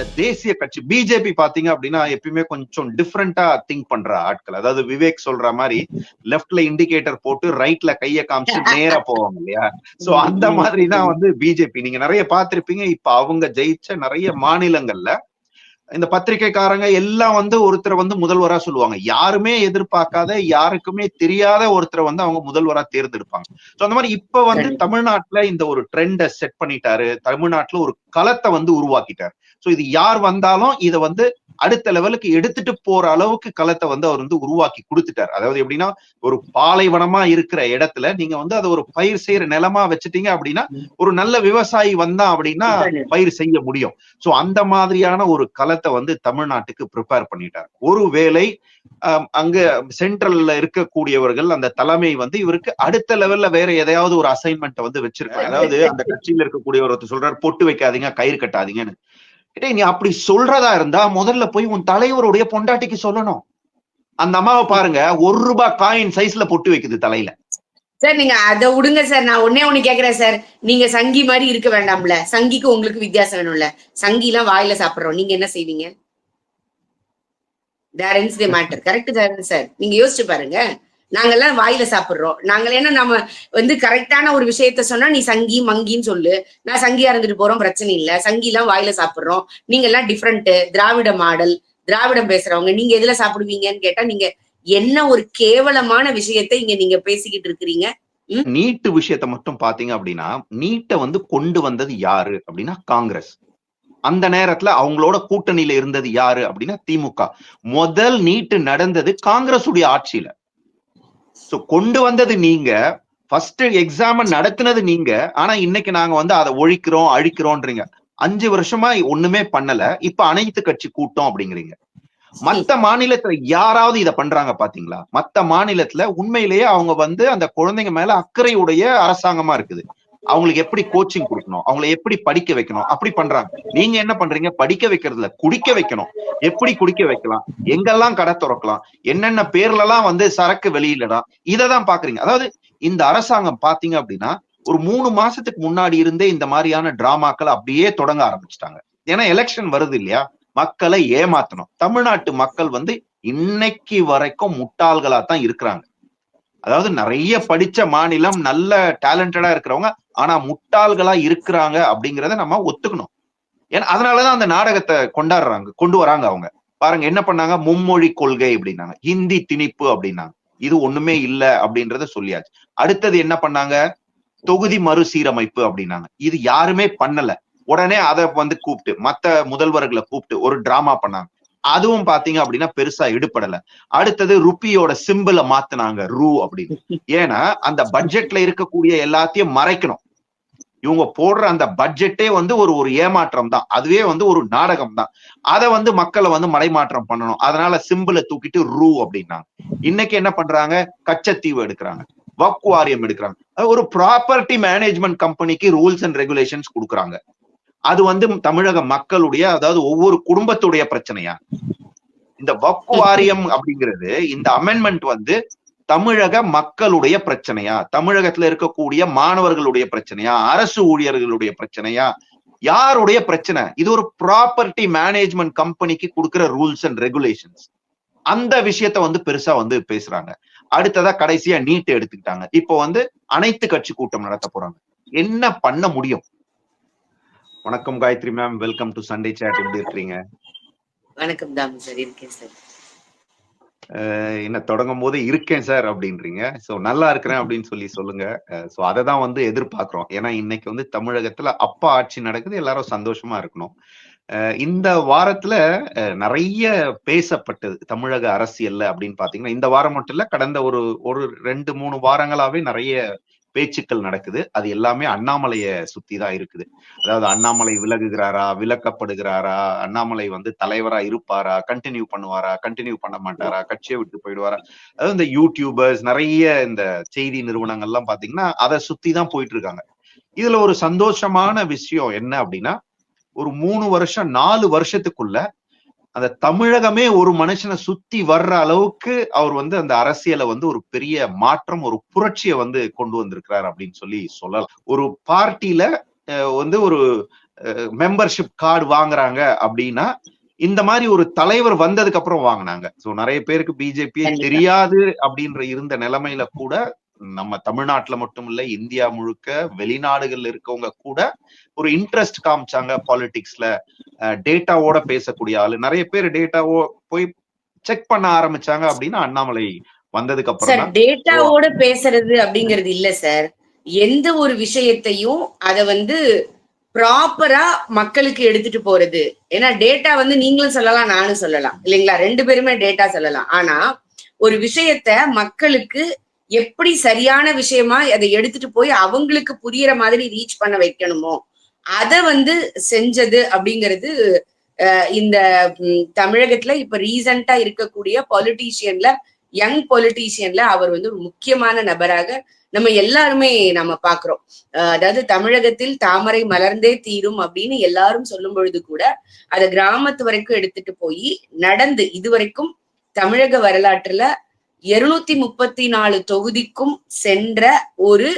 இந்த தேசிய கட்சி பிஜேபி பாத்தீங்க அப்படின்னா எப்பயுமே கொஞ்சம் டிஃப்ரெண்டா திங்க் பண்ற ஆட்கள். அதாவது விவேக் சொல்ற மாதிரி லெப்ட்ல இண்டிகேட்டர் போட்டு ரைட்ல கைய காமிச்சு நேரா போவாங்க இல்லையா? சோ அந்த மாதிரிதான் வந்து பிஜேபி. நீங்க நிறைய பார்த்திருப்பீங்க. இப்ப அவங்க ஜெயிச்ச நிறைய மாநிலங்கள்ல இந்த பத்திரிகைக்காரங்க எல்லாம் வந்து ஒருத்தரை வந்து முதல்வரா சொல்லுவாங்க. யாருமே எதிர்பார்க்காத, யாருக்குமே தெரியாத ஒருத்தரை வந்து அவங்க முதல்வரா தேர்ந்தெடுப்பாங்க. சோ அந்த மாதிரி இப்ப வந்து தமிழ்நாட்டுல இந்த ஒரு ட்ரெண்ட செட் பண்ணிட்டாரு. தமிழ்நாட்டுல ஒரு களத்தை வந்து உருவாக்கிட்டாரு. சோ இது யார் வந்தாலும் இதை வந்து அடுத்த லெவலுக்கு எடுத்துட்டு போற அளவுக்கு களத்தை வந்து அவர் வந்து உருவாக்கி கொடுத்துட்டார். அதாவது எப்படின்னா, ஒரு பாலைவனமா இருக்கிற இடத்துல நீங்க வந்து அதை ஒரு பயிர் செய்யற நிலமா வச்சுட்டீங்க அப்படின்னா, ஒரு நல்ல விவசாயி வந்தா அப்படின்னா பயிர் செய்ய முடியும். சோ அந்த மாதிரியான ஒரு களத்தை வந்து தமிழ்நாட்டுக்கு ப்ரிப்பேர் பண்ணிட்டார். ஒருவேளை அங்க சென்ட்ரல்ல இருக்கக்கூடியவர்கள் அந்த தலைமை வந்து இவருக்கு அடுத்த லெவல்ல வேற எதையாவது ஒரு அசைன்மெண்ட் வந்து வச்சிருக்காங்க. அதாவது அந்த கட்சியில இருக்கக்கூடிய ஒருத்தர் சொல்றாரு, பொட்டு வைக்காதீங்க, கயிறு கட்டாதீங்கன்னு. நீ அப்படி சொல்றதா இருந்தா முதல்ல போய் உன் தலைவருடைய பொண்டாட்டிக்கு சொல்லணும். அந்த அம்மாவை பாருங்க, ₹1 காயின் சைஸ்ல பொட்டு வைக்குது தலையில. சார் நீங்க அதை விடுங்க சார். நான் ஒண்ணு கேக்குறேன் சார். நீங்க சங்கி மாதிரி இருக்க வேண்டாம்ல? சங்கிக்கு உங்களுக்கு வித்தியாசம் வேணும்ல? சங்கி எல்லாம் வாயில சாப்பிடுறோம், நீங்க என்ன செய்வீங்க? There is the matter. Correct sir. நீங்க யோசிச்சு பாருங்க. நாங்கெல்லாம் வாயில சாப்பிடுறோம். நாங்கள் என்ன நம்ம வந்து கரெக்டான ஒரு விஷயத்த சொன்னா நீ சங்கி மங்கின்னு சொல்லு. நான் சங்கியா இருந்துட்டு போறோம், பிரச்சனை இல்ல. சங்கி எல்லாம் வாயில சாப்பிடுறோம். நீங்க எல்லாம் டிஃப்ரெண்ட், திராவிட மாடல், திராவிடம் பேசுறவங்க. நீங்க எதுல சாப்பிடுவீங்கன்னு கேட்டா நீங்க என்ன ஒரு கேவலமான விஷயத்தை இங்க நீங்க பேசிக்கிட்டு இருக்கிறீங்க. நீட்டு விஷயத்த மட்டும் பாத்தீங்க அப்படின்னா, நீட்டை வந்து கொண்டு வந்தது யாரு அப்படின்னா காங்கிரஸ். அந்த நேரத்துல அவங்களோட கூட்டணியில இருந்தது யாரு அப்படின்னா திமுக. முதல் நீட்டு நடந்தது காங்கிரஸ் உடைய ஆட்சியில. சோ கொண்டு வந்தது நீங்க, ஃபர்ஸ்ட் எக்ஸாம் நடத்தினது நீங்க. ஆனா இன்னைக்கு நாங்க வந்து அதை ஒழிக்கிறோம், அழிக்கிறோம்ன்றீங்க. 5 வருஷமா ஒண்ணுமே பண்ணல. இப்ப அனைத்து கட்சி கூட்டம் அப்படிங்கிறீங்க. மத்த மாநிலத்துல யாராவது இதை பண்றாங்க பாத்தீங்களா? மத்த மாநிலத்துல உண்மையிலேயே அவங்க வந்து அந்த குழந்தைங்க மேல அக்கறையுடைய அரசாங்கமா இருக்குது. அவங்களுக்கு எப்படி கோச்சிங் கொடுக்கணும், அவங்களை எப்படி படிக்க வைக்கணும், அப்படி பண்றாங்க. நீங்க என்ன பண்றீங்க? படிக்க வைக்கிறதுல குடிக்க வைக்கணும். எப்படி குடிக்க வைக்கலாம், எங்கெல்லாம் கடை திறக்கலாம், என்னென்ன பேர்ல எல்லாம் வந்து சரக்கு வெளியிடலாம், இததான் பாக்குறீங்க. அதாவது இந்த அரசாங்கம் பாத்தீங்க அப்படின்னா ஒரு 3 மாசத்துக்கு முன்னாடி இருந்தே இந்த மாதிரியான டிராமாக்கள் அப்படியே தொடங்க ஆரம்பிச்சுட்டாங்க. ஏன்னா எலெக்ஷன் வருது இல்லையா? மக்களை ஏமாத்தணும். தமிழ்நாட்டு மக்கள் வந்து இன்னைக்கு வரைக்கும் முட்டாள்களா தான் இருக்கிறாங்க. அதாவது நிறைய படிச்ச மாநிலம், நல்ல டேலண்டடா இருக்கிறவங்க, ஆனா முட்டாள்களா இருக்கிறாங்க அப்படிங்கறத நம்ம ஒத்துக்கணும். ஏன்னா அதனாலதான் அந்த நாடகத்தை கொண்டு வராங்க. அவங்க பாருங்க என்ன பண்ணாங்க, மும்மொழி கொள்கை அப்படின்னாங்க, ஹிந்தி திணிப்பு அப்படின்னாங்க. இது ஒண்ணுமே இல்ல அப்படின்றத சொல்லியாச்சு. அடுத்தது என்ன பண்ணாங்க, தொகுதி மறுசீரமைப்பு அப்படின்னாங்க. இது யாருமே பண்ணல. உடனே அதை வந்து கூப்பிட்டு மத்த முதல்வர்களை கூப்பிட்டு ஒரு டிராமா பண்ணாங்க. அதுவும் பாத்தீங்க அப்படின்னா பெருசா எடுபடல. அடுத்தது ருப்பியோட சிம்பிளை மாத்தினாங்க, ரூ அப்படின்னு. ஏன்னா அந்த பட்ஜெட்ல இருக்கக்கூடிய எல்லாத்தையும் மறைக்கணும். இவங்க போடுற அந்த பட்ஜெட்டே வந்து ஒரு ஏமாற்றம் தான். அதுவே வந்து ஒரு நாடகம் தான். அதை வந்து மக்களை வந்து மடைமாற்றம் பண்ணணும். அதனால சிம்பிளை தூக்கிட்டு ரூ அப்படின்னாங்க. இன்னைக்கு என்ன பண்றாங்க, கச்சத்தீவு எடுக்கிறாங்க, வக்ஃப் வாரியம் எடுக்கிறாங்க. ஒரு ப்ராப்பர்ட்டி மேனேஜ்மெண்ட் கம்பெனிக்கு ரூல்ஸ் அண்ட் ரெகுலேஷன்ஸ் கொடுக்குறாங்க. அது வந்து தமிழக மக்களுடைய, அதாவது ஒவ்வொரு குடும்பத்துடைய பிரச்சனையா? இந்த வக்ஃப் வாரியம் அப்படிங்கிறது, இந்த அமெண்ட்மெண்ட் வந்து தமிழக மக்களுடைய பிரச்சனையா, தமிழகத்துல இருக்கக்கூடிய மாணவர்களுடைய பிரச்சனையா, அரசு ஊழியர்களுடைய பிரச்சனையா, யாருடைய பிரச்சனை? இது ஒரு ப்ராப்பர்ட்டி மேனேஜ்மெண்ட் கம்பெனிக்கு கொடுக்கிற ரூல்ஸ் அண்ட் ரெகுலேஷன்ஸ். அந்த விஷயத்த வந்து பெருசா வந்து பேசுறாங்க. அடுத்ததா கடைசியா நீட் எடுத்துக்கிட்டாங்க. இப்போ வந்து அனைத்து கட்சி கூட்டம் நடத்த போறாங்க. என்ன பண்ண முடியும்? வணக்கம் Gayathri ma'am, welcome to Sunday chat. எப்படி இருக்கீங்க? வணக்கம் தாம் சார், இருக்கேன் சார். என்ன தொடங்கும் போது இருக்கேன் சார் அப்படின்றீங்க. சோ நல்லா இருக்கிறேன் அப்படின்னு சொல்லுங்க. சோ அதை தான் வந்து எதிர்பார்க்கிறோம். ஏன்னா இன்னைக்கு வந்து தமிழகத்துல அப்பா ஆட்சி நடக்குது, எல்லாரும் சந்தோஷமா இருக்கணும். இந்த வாரத்துல நிறைய பேசப்பட்டது தமிழக அரசியல்ல அப்படின்னு பாத்தீங்கன்னா, இந்த வாரம் மட்டும் இல்ல, கடந்த ஒரு 2-3 வாரங்களாவே நிறைய பேச்சுக்கள் நடக்குது. அது எல்லாமே அண்ணாமலைய சுத்தி தான் இருக்குது. அதாவது அண்ணாமலை விலகுகிறாரா, விலக்கப்படுகிறாரா, அண்ணாமலை வந்து தலைவரா இருப்பாரா, கண்டினியூ பண்ணுவாரா, கண்டினியூ பண்ண மாட்டாரா, கட்சியை விட்டு போயிடுவாரா. அதாவது இந்த யூடியூபர்ஸ், நிறைய இந்த செய்தி நிறுவனங்கள்லாம் பாத்தீங்கன்னா அதை சுத்தி தான் போயிட்டு இருக்காங்க. இதுல ஒரு சந்தோஷமான விஷயம் என்ன அப்படின்னா, ஒரு 3 வருஷம் 4 வருஷத்துக்குள்ள அந்த தமிழகமே ஒரு மனுஷனை சுத்தி வர்ற அளவுக்கு அவர் வந்து அந்த அரசியலை வந்து ஒரு பெரிய மாற்றம், ஒரு புரட்சியை வந்து கொண்டு வந்திருக்கிறார் அப்படின்னு சொல்லலாம். ஒரு பார்ட்டியில வந்து ஒரு மெம்பர்ஷிப் கார்டு வாங்குறாங்க அப்படின்னா இந்த மாதிரி ஒரு தலைவர் வந்ததுக்கு அப்புறம் வாங்கினாங்க. சோ நிறைய பேருக்கு பிஜேபியே தெரியாது அப்படின்ற இருந்த நிலைமையில கூட நம்ம தமிழ்நாட்டுல மட்டும் இல்ல, இந்தியா முழுக்க வெளிநாடுகள்ல இருக்கவங்க கூட ஒரு இன்ட்ரெஸ்ட் காமிச்சாங்க பாலிடிக்ஸ்ல. டேட்டாவோட பேசக்கூடிய ஆளு நிறைய பேர் டேட்டாவோ போய் செக் பண்ண ஆரம்பிச்சாங்க அப்படின்னா அண்ணாமலை வந்ததுக்கு அப்புறம் சார் டேட்டாவோட பேசுறது அப்படிங்கிறது இல்ல சார். எந்த ஒரு விஷயத்தையும் அத வந்து ப்ராப்பரா மக்களுக்கு எடுத்துட்டு போறது. ஏன்னா டேட்டா வந்து நீங்களும் சொல்லலாம், நானும் சொல்லலாம் இல்லைங்களா, 2 பேருமே டேட்டா சொல்லலாம். ஆனா ஒரு விஷயத்த மக்களுக்கு எப்படி சரியான விஷயமா அதை எடுத்துட்டு போய் அவங்களுக்கு புரியுற மாதிரி ரீச் பண்ண வைக்கணுமோ அத வந்து செஞ்சது அப்படிங்கிறது இந்த தமிழகத்துல இப்ப ரீசெண்டா இருக்கக்கூடிய பொலிட்டீஷியன்ல, யங் பொலிட்டீஷியன்ல அவர் வந்து ஒரு முக்கியமான நபராக நம்ம எல்லாருமே நம்ம பாக்குறோம். அதாவது தமிழகத்தில் தாமரை மலர்ந்தே தீரும் அப்படின்னு எல்லாரும் சொல்லும் பொழுது கூட அதை கிராமத்து வரைக்கும் எடுத்துட்டு போய் நடந்து இதுவரைக்கும் தமிழக வரலாற்றுல 234 தொகுதிக்கும் சென்ற ஒரு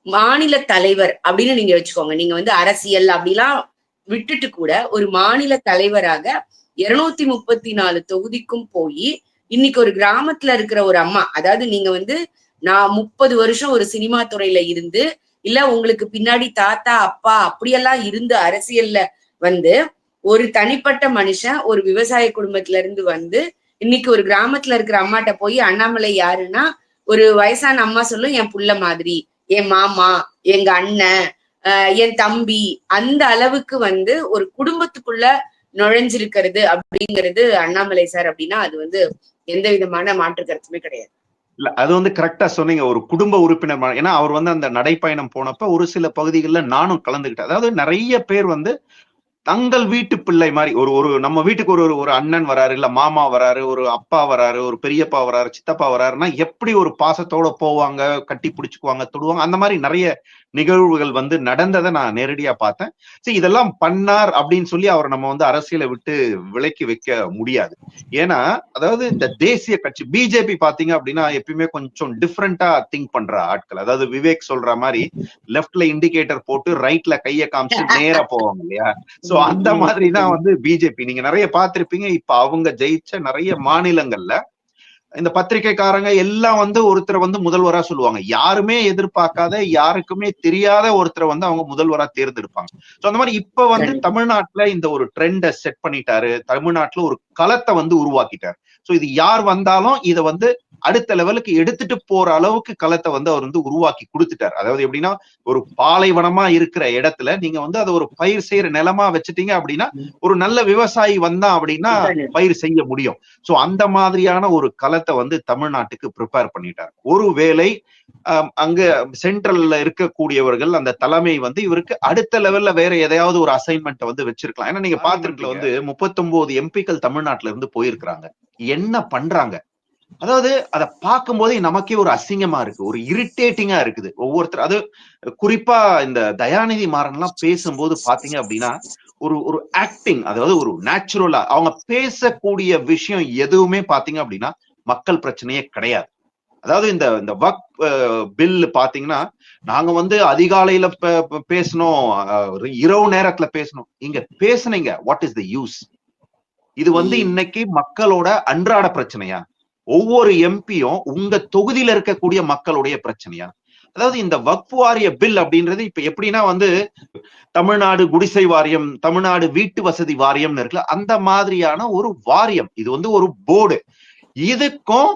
மாநில தலைவர் அப்படின்னு நீங்க வச்சுக்கோங்க. நீங்க வந்து அரசியல் அப்படிலாம் விட்டுட்டு கூட ஒரு மாநில தலைவராக 234 தொகுதிக்கும் போய் இன்னைக்கு ஒரு கிராமத்துல இருக்கிற ஒரு அம்மா, அதாவது நீங்க வந்து நான் 30 வருஷம் ஒரு சினிமா துறையில இருந்து இல்ல உங்களுக்கு பின்னாடி தாத்தா அப்பா அப்படியெல்லாம் இருந்து அரசியல்ல வந்து ஒரு தனிப்பட்ட மனுஷன் ஒரு விவசாய குடும்பத்துல இருந்து வந்து இன்னைக்கு ஒரு கிராமத்துல இருக்கிற அம்மாட்ட போய் அண்ணாமலை யாருன்னா ஒரு வயசான அம்மா சொல்லும் என் புள்ள மாதிரி, என் மாமா, எங்க அண்ணன், என் தம்பி, அந்த அளவுக்கு வந்து ஒரு குடும்பத்துக்குள்ள நுழைஞ்சிருக்கிறது அப்படிங்கிறது அண்ணாமலை சார் அப்படின்னா அது வந்து எந்த விதமான மாற்று கருத்துமே கிடையாது. இல்ல அது வந்து கரெக்டா சொன்னீங்க. ஒரு குடும்ப உறுப்பினர், ஏன்னா அவர் வந்து அந்த நடைப்பயணம் போனப்ப ஒரு சில பகுதிகளில் நானும் கலந்துகிட்டேன். அதாவது நிறைய பேர் வந்து தங்கள் வீட்டு பிள்ளை மாதிரி ஒரு நம்ம வீட்டுக்கு ஒரு அண்ணன் வராரு, இல்ல மாமா வராரு, ஒரு அப்பா வராரு, ஒரு பெரியப்பா வராரு, சித்தப்பா வராருன்னா எப்படி ஒரு பாசத்தோட போவாங்க, கட்டி பிடிச்சுக்குவாங்க, தொடுவாங்க. அந்த மாதிரி நிறைய நிகழ்வுகள் வந்து நடந்ததை நான் நேரடியா பார்த்தேன். சரி, இதெல்லாம் பண்ணார் அப்படின்னு சொல்லி அவர் நம்ம வந்து அரசியலை விட்டு விலக்கி வைக்க முடியாது. ஏன்னா அதாவது இந்த தேசிய கட்சி பிஜேபி பாத்தீங்க அப்படின்னா எப்பயுமே கொஞ்சம் டிஃப்ரெண்டா திங்க் பண்ற ஆட்கள். அதாவது விவேக் சொல்ற மாதிரி லெப்ட்ல இண்டிகேட்டர் போட்டு ரைட்ல கைய காமிச்சு நேரா போவாங்க இல்லையா. சோ அந்த மாதிரிதான் வந்து பிஜேபி. நீங்க நிறைய பார்த்திருப்பீங்க. இப்ப அவங்க ஜெயிச்ச நிறைய மாநிலங்கள்ல இந்த பத்திரிகைக்காரங்க எல்லாம் வந்து ஒருத்தரை வந்து முதல்வரா சொல்லுவாங்க. யாருமே எதிர்பார்க்காத, யாருக்குமே தெரியாத ஒருத்தரை வந்து அவங்க முதல்வரா தேர்ந்தெடுப்பாங்க. சோ அந்த மாதிரி இப்ப வந்து தமிழ்நாட்டுல இந்த ஒரு ட்ரெண்ட செட் பண்ணிட்டாரு. தமிழ்நாட்டுல ஒரு களத்தை வந்து உருவாக்கிட்டாரு. சோ இது யார் வந்தாலும் இதை வந்து அடுத்த லெவலுக்கு எடுத்துட்டு போற அளவுக்கு களத்தை வந்து அவர் வந்து உருவாக்கி கொடுத்துட்டார். அதாவது எப்படின்னா ஒரு பாலைவனமா இருக்கிற இடத்துல நீங்க வந்து அதை ஒரு பயிர் செய்யற நிலமா வச்சுட்டீங்க அப்படின்னா ஒரு நல்ல விவசாயி வந்தா அப்படின்னா பயிர் செய்ய முடியும். சோ அந்த மாதிரியான ஒரு களத்தை வந்து தமிழ்நாட்டுக்கு ப்ரிப்பேர் பண்ணிட்டார். ஒருவேளை அங்க சென்ட்ரல்ல இருக்கக்கூடியவர்கள் அந்த தலைமை வந்து இவருக்கு அடுத்த லெவல்ல வேற எதையாவது ஒரு அசைன்மெண்ட் வந்து வச்சிருக்கலாம். ஏன்னா நீங்க பாத்துருக்கல வந்து 39 எம்பிக்கள் தமிழ்நாட்டுல இருந்து போயிருக்கிறாங்க. என்ன பண்றாங்க? அதாவது அதை பார்க்கும் போதே நமக்கே ஒரு அசிங்கமா இருக்கு, ஒரு இரிட்டேட்டிங்கா இருக்குது. ஒவ்வொருத்தர் அது குறிப்பா இந்த தயாநிதி மாறன் எல்லாம் பேசும்போது பாத்தீங்க அப்படின்னா ஒரு ஆக்டிங், அதாவது ஒரு நேச்சுரலா அவங்க பேசக்கூடிய விஷயம் எதுவுமே பாத்தீங்க அப்படின்னா மக்கள் பிரச்சனையே கிடையாது. அதாவது இந்த வக் பில் பாத்தீங்கன்னா நாங்க வந்து அதிகாலையில பேசணும், இரவு நேரத்துல பேசணும். இங்க பேசுனீங்க, வாட் இஸ் த யூஸ்? இது வந்து இன்னைக்கு மக்களோட அன்றாட பிரச்சனையா? ஒவ்வொரு எம்பியும் உங்க தொகுதியில இருக்கக்கூடிய மக்களுடைய பிரச்சனையா? அதாவது இந்த வக்ஃப் வாரிய பில் அப்படின்றது இப்ப எப்படின்னா வந்து தமிழ்நாடு குடிசை வாரியம், தமிழ்நாடு வீட்டு வசதி வாரியம்னு இருக்குல்ல, அந்த மாதிரியான ஒரு வாரியம். இது வந்து ஒரு போர்டு. இதுக்கும்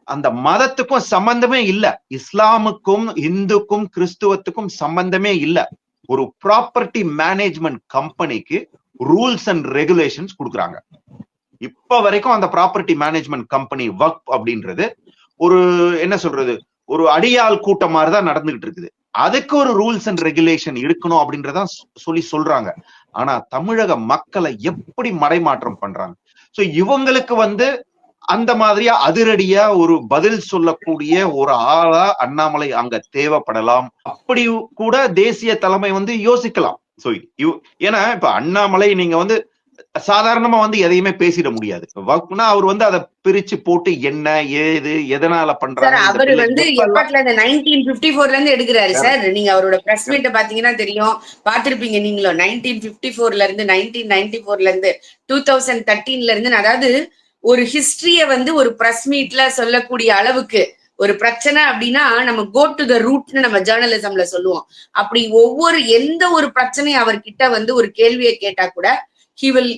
அந்த மதத்துக்கும் சம்பந்தமே இல்ல. இஸ்லாமுக்கும் இந்துக்கும் கிறிஸ்துவத்துக்கும் சம்பந்தமே இல்ல. ஒரு ப்ராப்பர்ட்டி மேனேஜ்மெண்ட் கம்பெனிக்கு ரூல்ஸ் அண்ட் ரெகுலேஷன்ஸ் கொடுக்குறாங்க. இப்ப வரைக்கும் அந்த ப்ராப்பர்ட்டி மேனேஜ்மெண்ட் கம்பெனி வக்ஃப் அப்படின்றது ஒரு என்ன சொல்றது, ஒரு அடியாள் கூட்டம் மாதிரிதான் நடந்துகிட்டு இருக்குது. அதுக்கு ஒரு ரூல்ஸ் அண்ட் ரெகுலேஷன் இருக்கணும் அப்படின்றதான் சொல்றாங்க. ஆனா தமிழக மக்களை எப்படி மடைமாற்றம் பண்றாங்க. சோ இவங்களுக்கு வந்து அந்த மாதிரியா அதிரடியா ஒரு பதில் சொல்லக்கூடிய ஒரு ஆளா அண்ணாமலை அங்க தேவைப்படலாம். அப்படி கூட தேசிய தலைமை வந்து யோசிக்கலாம். சோ ஏன்னா இப்ப அண்ணாமலை நீங்க வந்து சாதாரணமா வந்து எதையுமே பேசிட முடியாது. வக்ஃப்னா அவர் வந்து அதை பிரிச்சு போட்டு என்ன ஏது எதனால சார் பண்றாங்க இந்த அவரு பில்லை வந்து எப்பெல்லாம் எப்பட்ல இந்த 1954 இருந்து எடுக்கிறாரு சார். நீங்க அவரோட பிரஸ் மீட்ட பாத்தீங்கன்னா தெரியும், பாத்திருப்பீங்க நீங்களும். 1954 இருந்து 1994 இருந்து 2013 இருந்து, அதாவது ஒரு ஹிஸ்டரிய வந்து ஒரு பிரஸ் மீட்ல சொல்லக்கூடிய அளவுக்கு ஒரு பிரச்சனை அப்படின்னா நம்ம கோ டு த ரூட்னு நம்ம ஜேர்னலிசம்ல சொல்லுவோம். அப்படி ஒவ்வொரு எந்த ஒரு பிரச்சனையும் அவர்கிட்ட வந்து ஒரு கேள்வியை கேட்டா கூட he will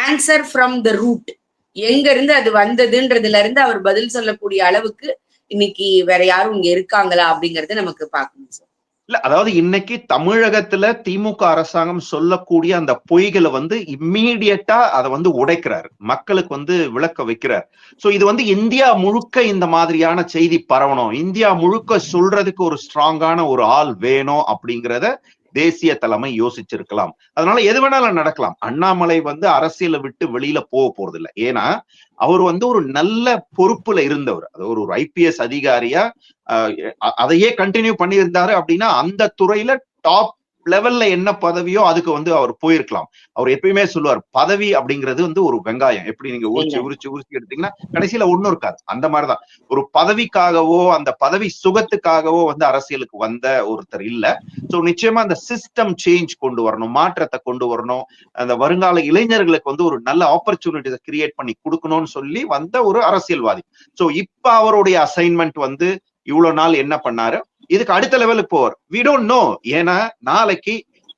answer from the root. எங்க இருந்து அது வந்ததுன்றதுல இருந்து அவர் பதில் சொல்லக்கூடிய அளவுக்கு இன்னைக்கு வேற யாரும் இங்க இருக்காங்களா அப்படிங்கறது நமக்கு பார்க்கணும் சார். இல்ல அதாவது இன்னைக்கு தமிழகத்துல திமுக அரசாங்கம் சொல்லக்கூடிய அந்த பொய்களை வந்து இம்மீடியட்டா அதை வந்து உடைக்கிறாரு, மக்களுக்கு வந்து விளக்க வைக்கிறார். சோ இது வந்து இந்தியா முழுக்க இந்த மாதிரியான செய்தி பரவணும், இந்தியா முழுக்க சொல்றதுக்கு ஒரு ஸ்ட்ராங்கான ஒரு ஆள் வேணும் அப்படிங்கிறத தேசிய தலைமை யோசிச்சிருக்கலாம். அதனால எது வேணாலும் நடக்கலாம். அண்ணாமலை வந்து அரசியலை விட்டு வெளியில போக போறது இல்லை. ஏன்னா அவர் வந்து ஒரு நல்ல பொறுப்புல இருந்தவர், அது ஒரு ஐபிஎஸ் அதிகாரியா அதையே கண்டினியூ பண்ணியிருந்தாரு அப்படின்னா அந்த துறையில டாப் லெவல்ல என்ன பதவியோ அதுக்கு வந்து அவர் போயிருக்கலாம். அவர் எப்பயுமே சொல்லுவார், பதவி அப்படிங்கிறது வந்து ஒரு வெங்காயம், எப்படி நீங்க உரிச்சு உரிச்சு உரிச்சு எடுத்தீங்கன்னா கடைசியில ஒண்ணும் இருக்காது. அந்த மாதிரிதான் ஒரு பதவிக்காகவோ அந்த பதவி சுகத்துக்காகவோ வந்து அரசியலுக்கு வந்த ஒருத்தர் இல்ல. சோ நிச்சயமா அந்த சிஸ்டம் சேஞ்ச் கொண்டு வரணும், மாற்றத்தை கொண்டு வரணும், அந்த வருங்கால இளைஞர்களுக்கு வந்து ஒரு நல்ல ஆப்பர்ச்சுனிட்டியை கிரியேட் பண்ணி கொடுக்கணும்னு சொல்லி வந்த ஒரு அரசியல்வாதி. சோ இப்ப அவருடைய அசைன்மெண்ட் வந்து இவ்வளவு நாள் என்ன பண்ணாரு, இதுக்கு அடுத்த லெவலுக்கு போவார். We don't know. ஏன்னா நாளைக்கு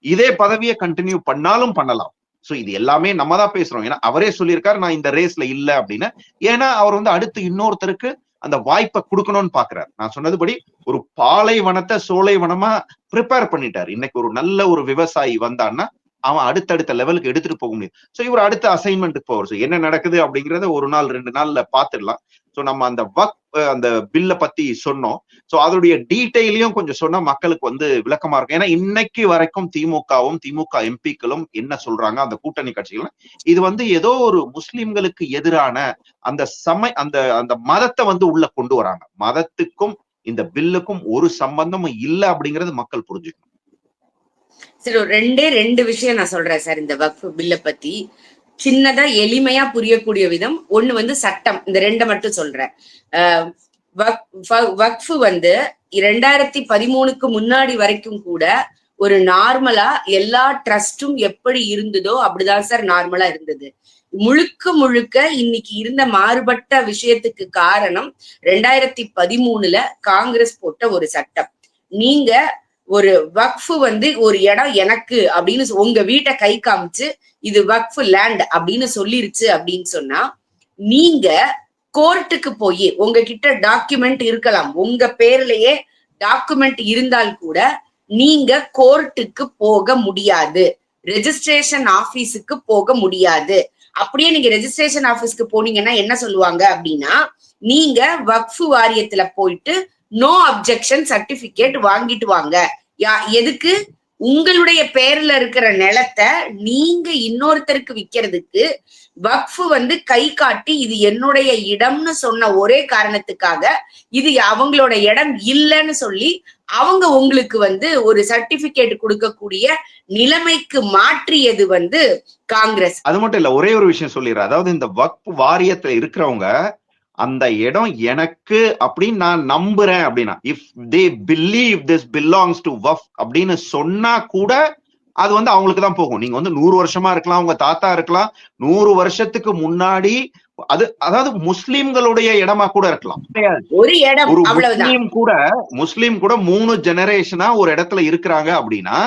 இதே பதவியை கண்டினியூ பண்ணாலும் பண்ணலாம். சோ இது எல்லாமே நம்ம தான் பேசுறோம். ஏன்னா அவரே சொல்லியிருக்காரு நான் இந்த ரேஸ்ல இல்ல அப்படின்னு. ஏன்னா அவர் வந்து அடுத்து இன்னொருத்தருக்கு அந்த வாய்ப்பை கொடுக்கணும்னு பாக்குறாரு. நான் சொன்னதுபடி ஒரு பாலைவனத்தை சோலைவனமா ப்ரிப்பேர் பண்ணிட்டாரு. இன்னைக்கு ஒரு நல்ல ஒரு விவசாயி வந்தான்னா அவன் அடுத்தடுத்த லெவலுக்கு எடுத்துட்டு போக முடியும். சோ இவர் அடுத்த அசைன்மெண்ட்டுக்கு போவார். என்ன நடக்குது அப்படிங்கறத ஒரு நாள் 2 நாள்ல பாத்துடலாம். சோ நம்ம அந்த அந்த பில்ல பத்தி சொன்னோம். சோ அதோடைய டீடைலையும் கொஞ்சம் சொன்னா மக்களுக்கு வந்து விளக்கமா இருக்கும். ஏன்னா இன்னைக்கு வரைக்கும் திமுகவும் திமுக எம்பிக்களும் என்ன சொல்றாங்க, அந்த கூட்டணி கட்சிகள் இது வந்து ஏதோ ஒரு முஸ்லிம்களுக்கு எதிரான அந்த அந்த அந்த மதத்தை வந்து உள்ள கொண்டு வராங்க. மதத்துக்கும் இந்த பில்லுக்கும் ஒரு சம்பந்தமும் இல்லை அப்படிங்கறது மக்கள் புரிஞ்சுக்கணும். சரி, ரெண்டு விஷயம் நான் சொல்றேன் சார் இந்த வக்ஃப் பில்ல பத்தி. சின்னதா எளிமையா புரியக்கூடிய விதம் ஒண்ணு வந்து சட்டம், இந்த ரெண்டை மட்டும் சொல்றேன். வக்ஃப் வந்து 2013க்கு முன்னாடி வரைக்கும் கூட ஒரு நார்மலா எல்லா ட்ரஸ்டும் எப்படி இருந்ததோ அப்படிதான் சார் நார்மலா இருந்தது. முழுக்க முழுக்க இன்னைக்கு இருந்த மாறுபட்ட விஷயத்துக்கு காரணம் 2013ல காங்கிரஸ் போட்ட ஒரு சட்டம். நீங்க ஒரு வக்ஃப் வந்து ஒரு இடம் எனக்கு அப்படின்னு உங்க வீட்டை கை காமிச்சு இது வக்ஃப் லேண்ட் அப்படின்னு சொல்லிருச்சு அப்படின்னு சொன்னா, நீங்க கோர்ட்டுக்கு போய் உங்ககிட்ட டாக்குமெண்ட் இருக்கலாம், உங்க பேர்லயே டாக்குமெண்ட் இருந்தால் கூட நீங்க கோர்ட்டுக்கு போக முடியாது, ரெஜிஸ்ட்ரேஷன் ஆபீஸுக்கு போக முடியாது. அப்படியே நீங்க ரெஜிஸ்ட்ரேஷன் ஆபீஸ்க்கு போனீங்கன்னா என்ன சொல்லுவாங்க அப்படின்னா, நீங்க வக்ஃப் வாரியத்துல போயிட்டு நோ அப்ஜெக்ஷன் சர்டிபிகேட் வாங்கிட்டு வாங்க. எதுக்கு? உங்களுடைய பேர்ல இருக்கிற நிலத்தை நீங்க இன்னொருத்தருக்கு விக்கிறதுக்கு வக்ஃப் வந்து கை காட்டி இது என்னுடைய இடம்னு சொன்ன ஒரே காரணத்துக்காக இது அவங்களோட இடம் இல்லைன்னு சொல்லி அவங்க உங்களுக்கு வந்து ஒரு சர்டிபிகேட் கொடுக்கக்கூடிய நிலைமைக்கு மாற்றியது வந்து காங்கிரஸ். அது மட்டும் இல்ல, ஒரே ஒரு விஷயம் சொல்லிடுறேன். அதாவது இந்த வக்ஃப் வாரியத்துல இருக்கிறவங்க அந்த இடம் எனக்கு அப்படின்னு நான் நம்புறேன் அப்படின்னா, if they believe this belongs to Waqf அப்படின்னு சொன்னா கூட அது வந்து அவங்களுக்கு தான் போகும். நீங்க வந்து 100 வருஷமா இருக்கலாம், உங்க தாத்தா இருக்கலாம், 100 வருஷத்துக்கு முன்னாடி அது அதாவது முஸ்லிம்களுடைய இடமா கூட இருக்கலாம். ஒரு இடம் ஒரு முஸ்லீம் கூட 3 ஜெனரேஷனா ஒரு இடத்துல இருக்கிறாங்க அப்படின்னா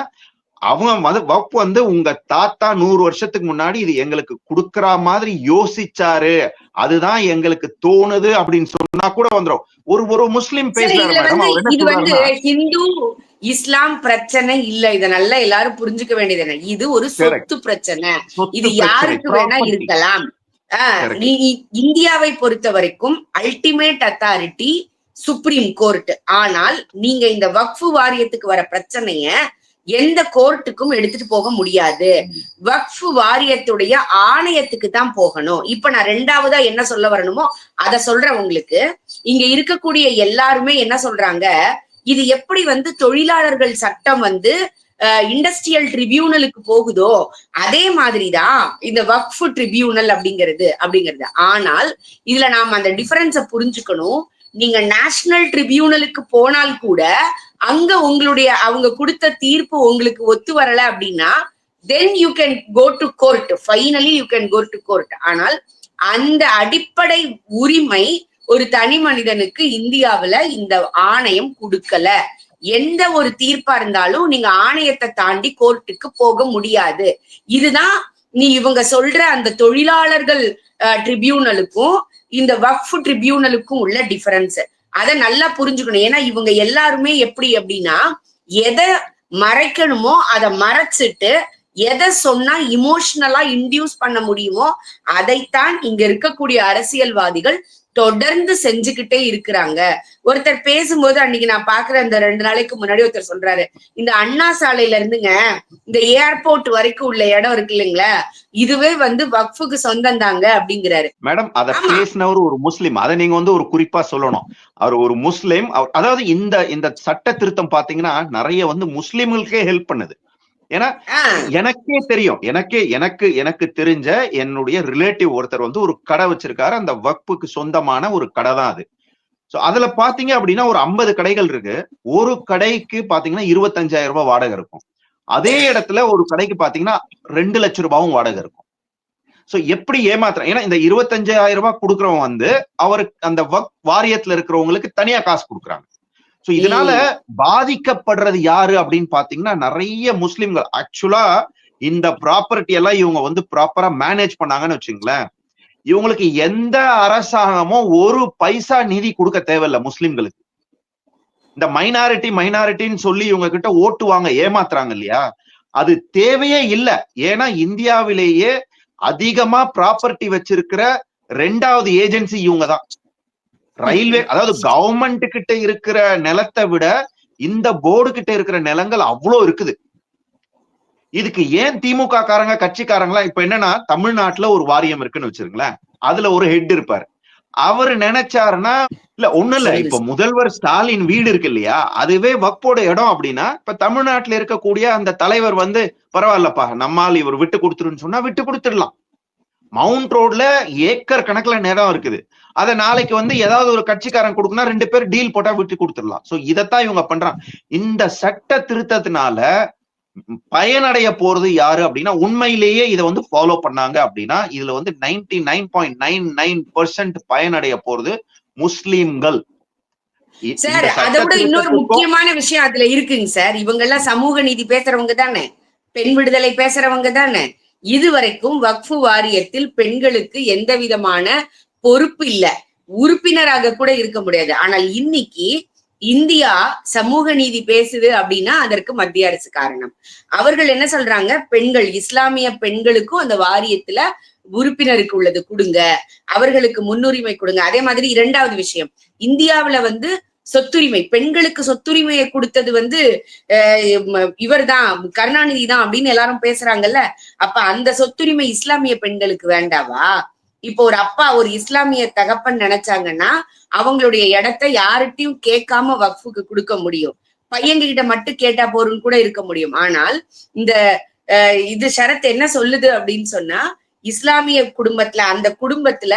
அவங்க வந்து வக்ஃப் வந்து உங்க தாத்தா 100 வருஷத்துக்கு முன்னாடி இது எங்களுக்கு கொடுக்கற மாதிரி யோசிச்சாரு, அதுதான் எங்களுக்கு தோணுது அப்படின்னு சொன்னா கூட வந்துரும். ஒரு முஸ்லிம் பேசுறாரு, இது வந்து ஹிந்து இஸ்லாம் பிரச்சனை இல்ல. இத நல்லா எல்லாரும் புரிஞ்சுக்க வேண்டியது என்ன, இது ஒரு சொத்து பிரச்சனை. இது யாருக்கு வேணா இருக்கலாம். இந்தியாவை பொறுத்த வரைக்கும் அல்டிமேட் அத்தாரிட்டி சுப்ரீம் கோர்ட். ஆனால் நீங்க இந்த வக்ஃப் வாரியத்துக்கு வர பிரச்சனைய எந்த கோர்ட்டுக்கும் எடுத்துட்டு போக முடியாது. வக்ஃப் வாரியத்துடைய ஆணையத்துக்கு தான் போகணும். இப்ப நான் ரெண்டாவதா என்ன சொல்ல வரணுமோ அத சொல்றேன் உங்களுக்கு. இங்க இருக்கக்கூடிய எல்லாருமே என்ன சொல்றாங்க, இது எப்படி வந்து தொழிலாளர்கள் சட்டம் வந்து இண்டஸ்ட்ரியல் ட்ரிபியூனலுக்கு போகுதோ அதே மாதிரிதான் இந்த வக்ஃப் ட்ரிபியூனல் அப்படிங்கிறது. ஆனால் இதுல நாம அந்த டிஃபரன்ஸை புரிஞ்சுக்கணும். நீங்க நேஷனல் ட்ரிபியூனலுக்கு போனால் கூட அங்க அவங்க கொடுத்த தீர்ப்பு உங்களுக்கு ஒத்து வரல அப்படின்னா then you can go to court. Finally you can go to court. ஆனால் அந்த அடிப்படை உரிமை ஒரு தனி மனிதனுக்கு இந்தியாவுல இந்த ஆணையம் கொடுக்கல. எந்த ஒரு தீர்ப்பா இருந்தாலும் நீங்க ஆணையத்தை தாண்டி கோர்ட்டுக்கு போக முடியாது. இதுதான் இவங்க சொல்ற அந்த தொழிலாளர்கள் ட்ரிபியூனலுக்கும் இந்த வக்ஃப் ட்ரிபியூனலுக்கும் உள்ள டிஃபரன்ஸ். அதை நல்லா புரிஞ்சுக்கணும். ஏன்னா இவங்க எல்லாருமே எப்படி அப்படின்னா எதை மறைக்கணுமோ அதை மறைச்சிட்டு எதை சொன்னா இமோஷனலா இன்டியூஸ் பண்ண முடியுமோ அதைத்தான் இங்க இருக்கக்கூடிய அரசியல்வாதிகள் தொடர்ந்து செஞ்சுக்கிட்டே இருக்கிறாங்க. ஒருத்தர் பேசும்போது அன்னைக்கு நான் பாக்குற அந்த 2 நாளைக்கு முன்னாடி ஒருத்தர் சொல்றாரு, இந்த அண்ணா சாலையில இருந்துங்க இந்த ஏர்போர்ட் வரைக்கும் உள்ள இடம் இருக்கு இல்லைங்களா, இதுவே வக்ஃபுக்கு சொந்தம் தாங்க அப்படிங்கிறாரு. மேடம் அத பேசினவர் ஒரு முஸ்லிம். அதை நீங்க ஒரு குறிப்பா சொல்லணும். அவர் ஒரு முஸ்லிம். அதாவது இந்த சட்ட திருத்தம் பாத்தீங்கன்னா நிறைய முஸ்லிம்களுக்கே ஹெல்ப் பண்ணுது. ஏன்னா எனக்கே தெரியும், எனக்கு தெரிஞ்ச என்னுடைய ரிலேட்டிவ் ஒருத்தர் ஒரு கடை வச்சிருக்காரு. அந்த வக்ஃபுக்கு சொந்தமான ஒரு கடை தான் அது. சோ அதுல பாத்தீங்க அப்படின்னா ஒரு 50 கடைகள் இருக்கு. ஒரு கடைக்கு பாத்தீங்கன்னா 25,000 ரூபாய் வாடகை இருக்கும். அதே இடத்துல ஒரு கடைக்கு பாத்தீங்கன்னா 2 லட்சம் ரூபாயும் வாடகை இருக்கும். சோ எப்படி ஏமாத்துறேன்? ஏன்னா இந்த 25,000 ரூபாய் கொடுக்கறவங்க அவருக்கு அந்த வாரியத்துல இருக்கிறவங்களுக்கு தனியா காசு கொடுக்குறாங்க. சோ இதனால பாதிக்கப்படுறது யாரு அப்படின்னு பாத்தீங்கன்னா நிறைய முஸ்லிம்கள். ஆக்சுவலா இந்த ப்ராப்பர்ட்டி எல்லாம் இவங்க ப்ராப்பரா மேனேஜ் பண்ணாங்கன்னு வச்சுங்களேன், இவங்களுக்கு எந்த அரசாங்கமும் ஒரு பைசா நிதி கொடுக்க தேவையில்லை முஸ்லிம்களுக்கு. இந்த மைனாரிட்டின்னு சொல்லி இவங்க கிட்ட ஓட்டுவாங்க, ஏமாத்துறாங்க இல்லையா, அது தேவையே இல்லை. ஏன்னா இந்தியாவிலேயே அதிகமா ப்ராப்பர்ட்டி வச்சிருக்கிற 2வது ஏஜென்சி இவங்க தான். ரயில்வே, அதாவது கவர்மெண்ட் கிட்ட இருக்கிற நிலத்தை விட இந்த போர்டு கிட்ட இருக்கிற நிலங்கள் அவ்வளவு இருக்குது. இதுக்கு ஏன் திமுக காரங்க கட்சிக்காரங்களா இப்ப என்னன்னா, தமிழ்நாட்டுல ஒரு வாரியம் இருக்குன்னு வச்சிருங்களேன், அதுல ஒரு ஹெட் இருப்பாரு. அவரு நினைச்சாருன்னா இல்ல ஒண்ணு இல்ல, இப்ப முதல்வர் ஸ்டாலின் வீடு இருக்கு இல்லையா, அதுவே வக்ஃபோட இடம் அப்படின்னா இப்ப தமிழ்நாட்டுல இருக்கக்கூடிய அந்த தலைவர் பரவாயில்லப்பா நம்மால் இவர் விட்டு கொடுத்துருன்னு சொன்னா விட்டு கொடுத்துடலாம். மவுண்ட் ரோட்ல ஏக்கர் கணக்குல நிலம் இருக்குது. அதை நாளைக்கு ஏதாவது ஒரு கட்சிக்காரன் கொடுக்கணும், 2 பேர் டீல் போட்டா விட்டு கொடுத்துடலாம். சோ இதத்தான் இவங்க பண்றாங்க. இந்த சட்ட திருத்தத்தினால பயனடைய போறது யாரு அப்படின்னா, உண்மையிலேயே இதை ஃபாலோ பண்ணாங்க அப்படின்னா இதுல 99.99% பயனடைய போறது முஸ்லிம்கள். சார் அதை விட இன்னொரு முக்கியமான விஷயம் அதுல இருக்குங்க சார். இவங்க எல்லாம் சமூக நீதி பேசுறவங்க தானே, பெண் விடுதலை பேசுறவங்க தானே. இதுவரைக்கும் வக்ஃபு வாரியத்தில் பெண்களுக்கு எந்த விதமான பொறுப்பு இல்ல, உறுப்பினராக கூட இருக்க முடியாது. ஆனால் இன்னைக்கு இந்தியா சமூக நீதி பேசுது அப்படின்னா அதற்கு மத்திய அரசு காரணம். அவர்கள் என்ன சொல்றாங்க, பெண்கள், இஸ்லாமிய பெண்களுக்கும் அந்த வாரியத்துல உறுப்பினருக்கு உள்ளது கொடுங்க, அவர்களுக்கு முன்னுரிமை கொடுங்க. அதே மாதிரி 2வது விஷயம், இந்தியாவுல சொத்துரிமை, பெண்களுக்கு சொத்துரிமையை கொடுத்தது இவர் தான், கருணாநிதி தான் அப்படின்னு எல்லாரும் பேசுறாங்கல்ல. அப்ப அந்த சொத்துரிமை இஸ்லாமிய பெண்களுக்கு வேண்டாவா? இப்போ ஒரு அப்பா, ஒரு இஸ்லாமிய தகப்பன் நினைச்சாங்கன்னா அவங்களுடைய இடத்தை யார்கிட்டையும் கேட்காம வக்ஃபுக்கு கொடுக்க முடியும். பையன்கிட்ட மட்டும் கேட்டா போறன்னு கூட இருக்க முடியும். ஆனால் இது ஷரத் என்ன சொல்லுது அப்படின்னு சொன்னா, இஸ்லாமிய குடும்பத்துல, அந்த குடும்பத்துல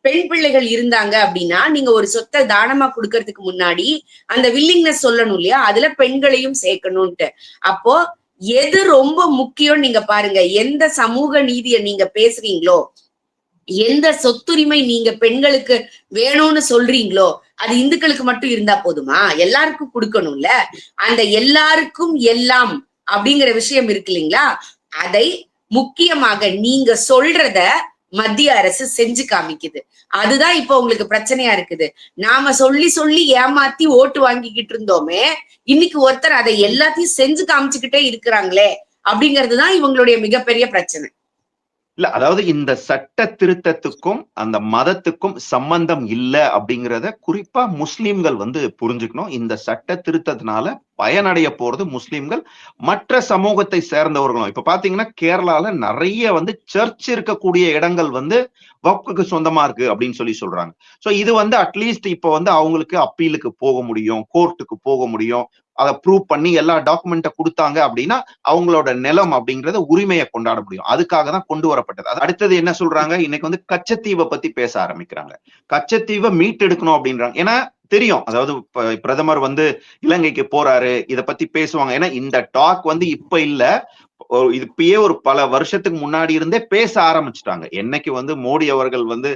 பெண் பிள்ளைகள் இருந்தாங்க அப்படின்னா நீங்க ஒரு சொத்தை தானமா கொடுக்கறதுக்கு முன்னாடி அந்த வில்லிங்னஸ் சொல்லணும் இல்லையா, அதுல பெண்களையும் சேர்க்கணும்ட்டு. அப்போ எது ரொம்ப முக்கியம் நீங்க பாருங்க, எந்த சமூக நீதியை நீங்க பேசுறீங்களோ, எந்த சொத்துரிமை நீங்க பெண்களுக்கு வேணும்னு சொல்றீங்களோ, அது இந்துக்களுக்கு மட்டும் இருந்தா போதுமா? எல்லாருக்கும் கொடுக்கணும்ல. அந்த எல்லாருக்கும் எல்லாம் அப்படிங்கிற விஷயம் இருக்கு இல்லைங்களா, அதை முக்கியமாக நீங்க சொல்றத மத்திய அரசு செஞ்சு காமிக்குது. அதுதான் இப்ப உங்களுக்கு பிரச்சனையா இருக்குது. நாம சொல்லி சொல்லி ஏமாத்தி ஓட்டு வாங்கிக்கிட்டு இருந்தோமே, இன்னைக்கு ஒருத்தர் அதை எல்லாத்தையும் செஞ்சு காமிச்சுக்கிட்டே இருக்கிறாங்களே அப்படிங்கிறதுதான் இவங்களுடைய மிகப்பெரிய பிரச்சனை. இல்ல, அதாவது இந்த சட்ட திருத்தத்துக்கும் அந்த மதத்துக்கும் சம்பந்தம் இல்ல அப்படிங்கிறத குறிப்பா முஸ்லிம்கள் புரிஞ்சுக்கணும். இந்த சட்ட திருத்தத்தினால பயனடைய போறது முஸ்லிம்கள், மற்ற சமூகத்தை சேர்ந்தவர்களும். இப்ப பாத்தீங்கன்னா கேரளால நிறைய சர்ச் இருக்கக்கூடிய இடங்கள் வக்ஃபுக்கு சொந்தமா இருக்கு அப்படின்னு சொல்றாங்க. சோ இது அட்லீஸ்ட் இப்ப அவங்களுக்கு அப்பீலுக்கு போக முடியும், கோர்ட்டுக்கு போக முடியும், அதை ப்ரூவ் பண்ணி எல்லா டாக்குமெண்ட்டை கொடுத்தாங்க அப்படின்னா அவங்களோட நிலம் அப்படிங்கறத உரிமையை கொண்டாட முடியும். அதுக்காக தான் கொண்டு வரப்பட்டது. அடுத்தது என்ன சொல்றாங்க, இன்னைக்கு வந்து கச்சத்தீவை பத்தி பேச ஆரம்பிக்கிறாங்க. கச்சத்தீவை மீட்டெடுக்கணும் அப்படின்றாங்க. ஏன்னா தெரியும், அதாவது பிரதமர் வந்து இலங்கைக்கு போறாரு, இத பத்தி பேசுவாங்க. ஏன்னா இந்த டாக் வந்து இப்ப இல்ல, இப்பயே ஒரு பல வருஷத்துக்கு முன்னாடி இருந்தே பேச ஆரம்பிச்சுட்டாங்க. என்னைக்கு வந்து மோடி அவர்கள் வந்து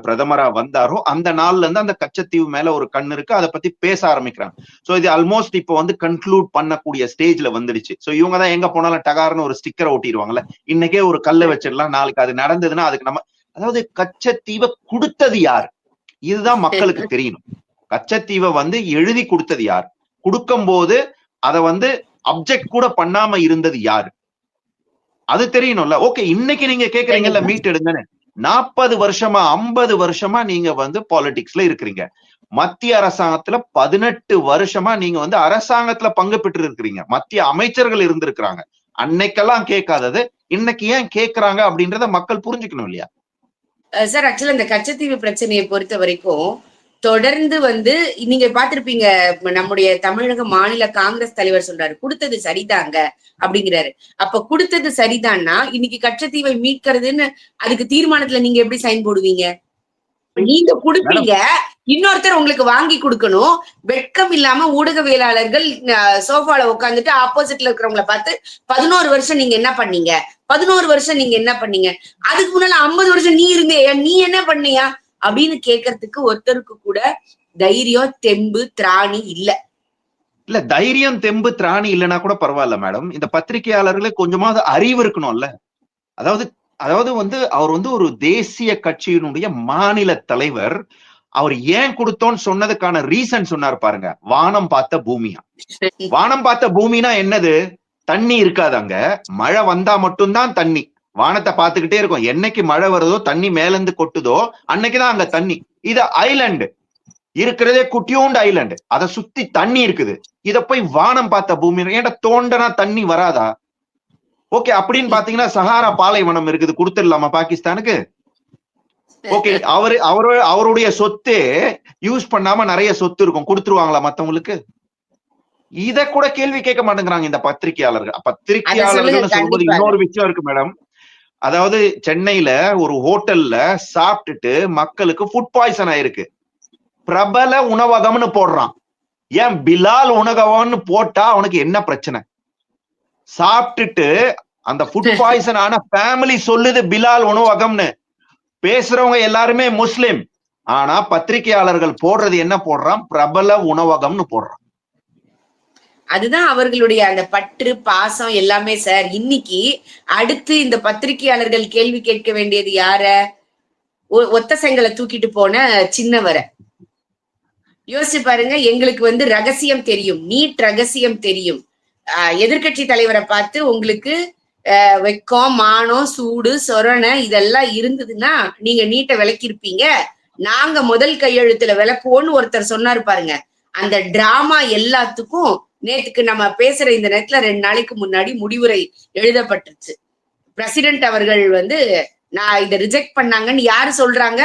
பிரதமரா வந்தாரோ அந்த நாள்ல இருந்து அந்த கச்சத்தீவு மேல ஒரு கண் இருக்கு, அதை பத்தி பேச ஆரம்பிக்கிறாங்க. சோ இது ஆல்மோஸ்ட் இப்ப வந்து கன்க்ளூட் பண்ணக்கூடிய ஸ்டேஜ்ல வந்துடுச்சு. சோ இவங்க தான் எங்க போனாலும் டகார்னு ஒரு ஸ்டிக்கரை ஒட்டிடுவாங்கல்ல, இன்னைக்கே ஒரு கல்லை வச்சிடலாம், நாளைக்கு அது நடந்ததுன்னா அதுக்கு நம்ம, அதாவது கச்சத்தீவை கொடுத்தது யார், இதுதான் மக்களுக்கு தெரியணும். கச்சத்தீவை வந்து எழுதி கொடுத்தது யார், கொடுக்கும் போது அதை வந்து அப்ஜெக்ட் கூட பண்ணாம இருந்தது யாரு, அது தெரியணும்ல. ஓகே, இன்னைக்கு நீங்க கேக்குறீங்கல்ல மீட் எடுங்கன்னு, 40 வருஷமா 50 வருஷமா நீங்க வந்து பாலிடிக்ஸ்ல இருக்கிறீங்க. மத்திய அரசாங்கத்துல 18 வருஷமா நீங்க வந்து அரசாங்கத்துல பங்கு பெற்று இருக்கிறீங்க. மத்திய அமைச்சர்கள் இருந்திருக்கிறாங்க. அன்னைக்கெல்லாம் கேட்காதது இன்னைக்கு ஏன் கேட்கறாங்க அப்படின்றத மக்கள் புரிஞ்சுக்கணும் இல்லையா? சார், ஆக்சுவலா இந்த கச்சத்தீவு பிரச்சனையை பொறுத்த வரைக்கும் தொடர்ந்து வந்து நீங்க பாத்திருப்பீங்க, நம்முடைய தமிழக மாநில காங்கிரஸ் தலைவர் சொல்றாரு கொடுத்தது சரிதாங்க அப்படிங்கிறாரு. அப்ப கொடுத்தது சரிதான்னா இன்னைக்கு கச்சத்தீவை மீட்கிறதுன்னு அதுக்கு தீர்மானத்துல நீங்க எப்படி சைன் போடுவீங்க? நீங்க கொடுப்பீங்க, இன்னொருத்தர் உங்களுக்கு வாங்கி கொடுக்கணும். வெட்கம் இல்லாம ஊடகவியலாளர்கள் சோஃபால உட்காந்துட்டு ஆப்போசிட்ல இருக்கிறவங்களை பார்த்து 11 வருஷம் நீங்க என்ன பண்ணீங்க, 11 வருஷம் நீங்க என்ன பண்ணீங்க, அதுக்கு முன்னால 50 வருஷம் நீ இருந்தியா, நீ என்ன பண்ணியா அப்படின்னு கேட்கறதுக்கு ஒருத்தருக்கு கூட தைரியம், தெம்பு, திராணி இல்ல. இல்ல, தைரியம், தெம்பு, திராணி இல்லைன்னா கூட பரவாயில்ல மேடம், இந்த பத்திரிகையாளர்களே கொஞ்சமாவது அறிவு இருக்கணும்ல. அதாவது வந்து அவர் வந்து ஒரு தேசிய கட்சியினுடைய மாநில தலைவர். அவர் ஏன் கொடுத்தோன்னு சொன்னதுக்கான ரீசன் சொன்னார் பாருங்க, வானம் பார்த்த பூமியா. வானம் பார்த்த பூமினா என்னது, தண்ணி இருக்காது அங்க, மழை வந்தா மட்டும்தான் தண்ணி. வானத்தை பார்த்துக்கிட்டே இருக்கும், என்னைக்கு மழை வருதோ தண்ணி மேல இருந்து கொட்டுதோ அன்னைக்குதான் அங்க தண்ணி. இது ஐலண்டு, இருக்கிறதே குட்டியோண்டு ஐலண்டு, அதை சுத்தி தண்ணி இருக்குது. இத போய் வானம் பார்த்த பூமி, ஏன்டா தோண்டனா தண்ணி வராதா? ஓகே, அப்படின்னு பாத்தீங்கன்னா சஹாரா பாலைவனம் இருக்குது, கொடுத்துடலாமா பாகிஸ்தானுக்கு? ஓகே, அவருடைய சொத்து யூஸ் பண்ணாம நிறைய சொத்து இருக்கும், கொடுத்துருவாங்களா மத்தவங்களுக்கு? இத கூட கேள்வி கேட்க மாட்டேங்கிறாங்க இந்த பத்திரிகையாளர்கள். பத்திரிகையாளர்கள் சொல்லும்போது இன்னொரு விஷயம் இருக்கு மேடம். அதாவது சென்னையில ஒரு ஹோட்டல்ல சாப்பிட்டுட்டு மக்களுக்கு ஃபுட் பாய்சன் ஆயிருக்கு, பிரபல உணவகம்னு போடுறான். ஏன் பிலால் உணவகம்னு போட்டா அவனுக்கு என்ன பிரச்சனை? சாப்பிட்டுட்டு அந்த ஃபுட் பாய்சன் ஆன ஃபேமிலி சொல்லுது பிலால் உணவகம்னு, பேசுறவங்க எல்லாருமே முஸ்லிம். ஆனா பத்திரிகையாளர்கள் போடுறது என்ன போடுறான், பிரபல உணவகம்னு போடுறான். அதுதான் அவர்களுடைய அந்த பற்று பாசம் எல்லாமே சார். இன்னைக்கு அடுத்து இந்த பத்திரிகையாளர்கள் கேள்வி கேட்க வேண்டியது யார? ஒத்த செங்கலை தூக்கிட்டு போன சின்னவரை யோசிச்சு பாருங்க. எங்களுக்கு வந்து ரகசியம் தெரியும், நீட் ரகசியம் தெரியும். எதிர்கட்சி தலைவரை பார்த்து உங்களுக்கு வெக்கம், மானம், சூடு, சொரணை இதெல்லாம் இருந்ததுன்னா நீங்க நீட்டை விளக்கிருப்பீங்க. நாங்க முதல் கையெழுத்துல விளக்குவோன்னு ஒருத்தர் சொன்னாரு பாருங்க. அந்த டிராமா எல்லாத்துக்கும் நேத்துக்கு நம்ம பேசுற இந்த நேரத்துல 2 நாளைக்கு முன்னாடி முடிவுரை எழுதப்பட்டுருச்சு. பிரசிடென்ட் அவர்கள் வந்து நான் இதை ரிஜெக்ட் பண்ணாங்கன்னு யாரு சொல்றாங்க?